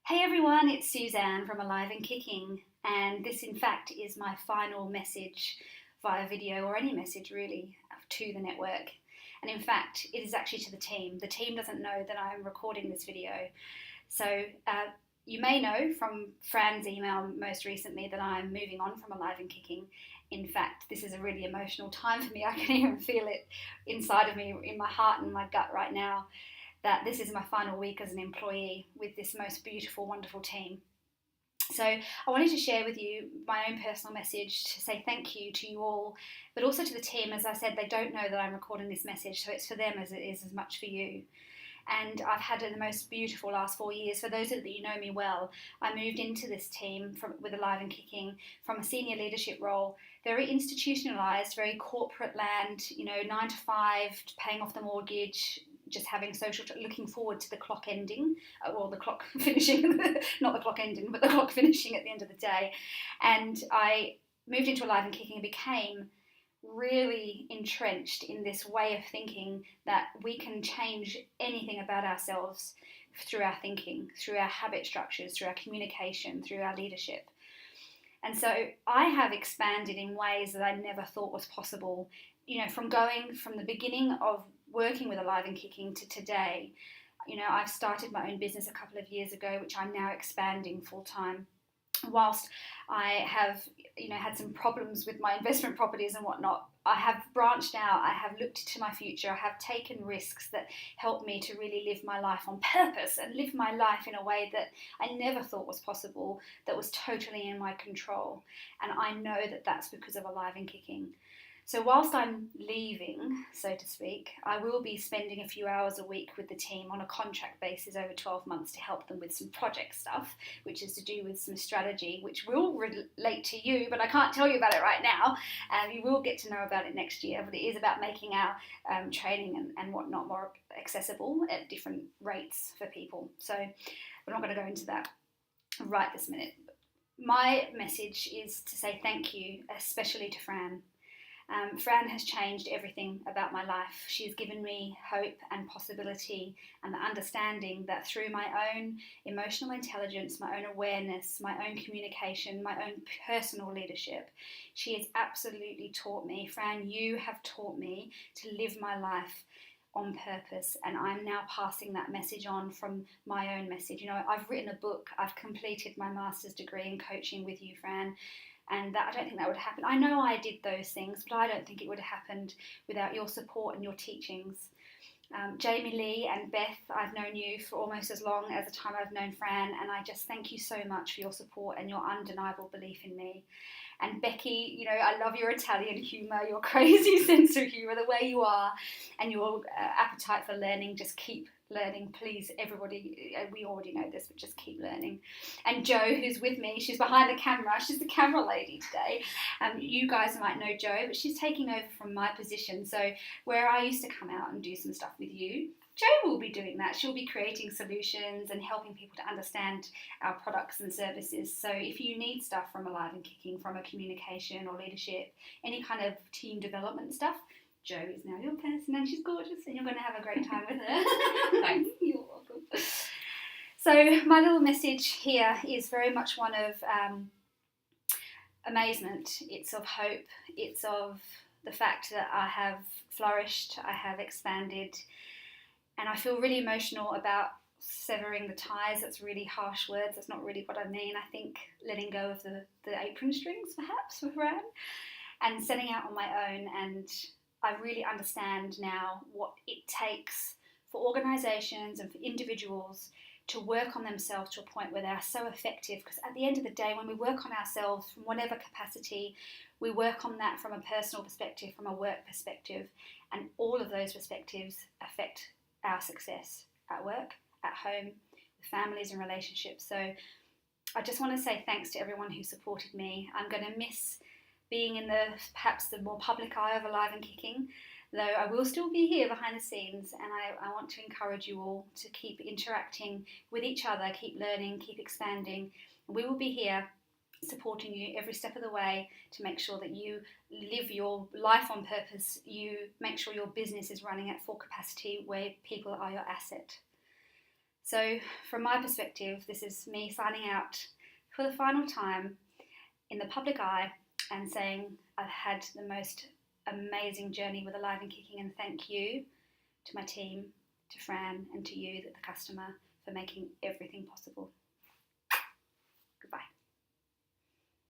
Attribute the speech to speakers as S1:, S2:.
S1: Hey everyone, it's Suzanne from Alive and Kicking, and this in fact is my final message via video or any message really to the network. And in fact, it is actually to the team. The team doesn't know that I'm recording this video. So you may know from Fran's email most recently that I'm moving on from Alive and Kicking. In fact, this is a really emotional time for me. I can even feel it inside of me, in my heart and my gut right now, that this is my final week as an employee with this most beautiful, wonderful team. So I wanted to share with you my own personal message to say thank you to you all, but also to the team. As I said, they don't know that I'm recording this message, so it's for them as it is as much for you. And I've had the most beautiful last 4 years. For those of you know me well, I moved into this team with Alive and Kicking from a senior leadership role, very institutionalised, very corporate land, 9 to 5, paying off the mortgage, just having social, looking forward to the clock ending, or the clock finishing, not the clock ending, but the clock finishing at the end of the day. And I moved into Alive and Kicking and became really entrenched in this way of thinking that we can change anything about ourselves through our thinking, through our habit structures, through our communication, through our leadership. And so I have expanded in ways that I never thought was possible, from going from the beginning of working with Alive and Kicking to today. I've started my own business a couple of years ago, which I'm now expanding full time. Whilst I have, had some problems with my investment properties and whatnot, I have branched out, I have looked to my future, I have taken risks that help me to really live my life on purpose and live my life in a way that I never thought was possible, that was totally in my control. And I know that that's because of Alive and Kicking. So whilst I'm leaving, so to speak, I will be spending a few hours a week with the team on a contract basis over 12 months to help them with some project stuff, which is to do with some strategy, which will relate to you, but I can't tell you about it right now. You will get to know about it next year, but it is about making our training and whatnot more accessible at different rates for people. So we're not going to go into that right this minute. My message is to say thank you, especially to Fran. Fran has changed everything about my life. She has given me hope and possibility and the understanding that through my own emotional intelligence, my own awareness, my own communication, my own personal leadership, she has absolutely taught me. Fran, you have taught me to live my life on purpose, and I'm now passing that message on from my own message. I've written a book, I've completed my master's degree in coaching with you, Fran, and that I don't think that would happen. I know I did those things, but I don't think it would have happened without your support and your teachings. Jamie Lee and Beth, I've known you for almost as long as the time I've known Fran, and I just thank you so much for your support and your undeniable belief in me. And Becky, I love your Italian humour, your crazy sense of humour, the way you are, and your appetite for learning. Just keep learning, please, everybody. We already know this, but just keep learning. And Jo, who's with me, she's behind the camera. She's the camera lady today. You guys might know Jo, but she's taking over from my position. So where I used to come out and do some stuff with you, Jo will be doing that. She'll be creating solutions and helping people to understand our products and services. So if you need stuff from Alive and Kicking, from a communication or leadership, any kind of team development stuff, Jo is now your person, and she's gorgeous, and you're going to have a great time with her. Thanks. You're welcome. So my little message here is very much one of amazement. It's of hope. It's of the fact that I have flourished, I have expanded, and I feel really emotional about severing the ties. That's really harsh words. That's not really what I mean. I think letting go of the apron strings, perhaps, for Fran, and setting out on my own. And I really understand now what it takes for organisations and for individuals to work on themselves to a point where they are so effective. Because at the end of the day, when we work on ourselves from whatever capacity, we work on that from a personal perspective, from a work perspective, and all of those perspectives affect our success at work, at home, with families and relationships. So I just want to say thanks to everyone who supported me. I'm going to miss being in perhaps the more public eye of Alive and Kicking, though I will still be here behind the scenes, and I want to encourage you all to keep interacting with each other, keep learning, keep expanding. We will be here supporting you every step of the way to make sure that you live your life on purpose, you make sure your business is running at full capacity where people are your asset. So from my perspective, this is me signing out for the final time in the public eye and saying I've had the most amazing journey with Alive and Kicking, and thank you to my team, to Fran, and to you, the customer, for making everything possible.